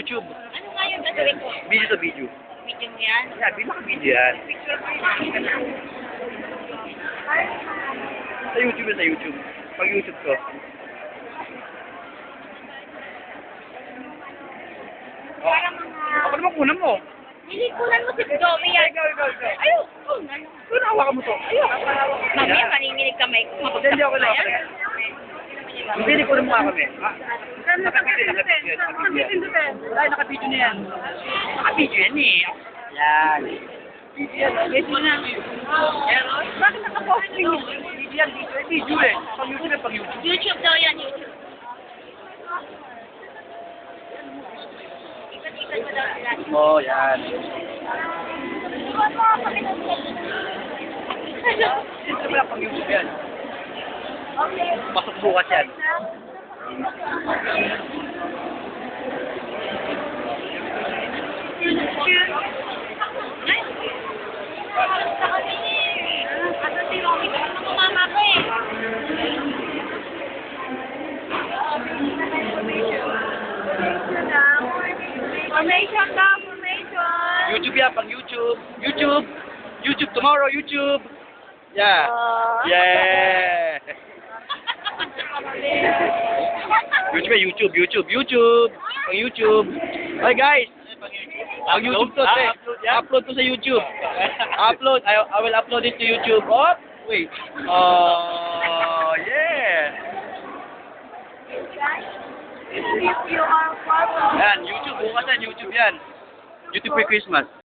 YouTube. Ano nga yung gagawin ko? Video to video. Video mo yan? Yeah, bilang video yan. Sa YouTube yun, sa YouTube. Pag YouTube ko. Parang mga... Ako naman kunan mo. Nilikulan mo si Joey yan. Ikaw. Ayun! Kung hawakan mo to. Mamaya, maninginig kamay ko. Hindi ako lang. Hindi ko mo kami. Ay, naka-video na yan. Naka-video yan eh. Yan. Yes mo na. Bakit naka-post yung video yan? Video eh. Pag YouTube eh, pag YouTube. YouTube daw yan, YouTube. Ikot-ikot mo daw sila. Oh, yan. Ito pala pang YouTube yan. Pasok bukas yan. Formation daw, formation. YouTube yan, pang YouTube. YouTube tomorrow, YouTube. Yeah. Yeah. YouTube. Pang YouTube. Hi guys. Pang YouTube to, upload to sa YouTube. Upload. I will upload it to YouTube. Oh, wait. Oh, yeah. If you are following. Yan, YouTube. Bukas yan, YouTube yan. YouTube for Christmas.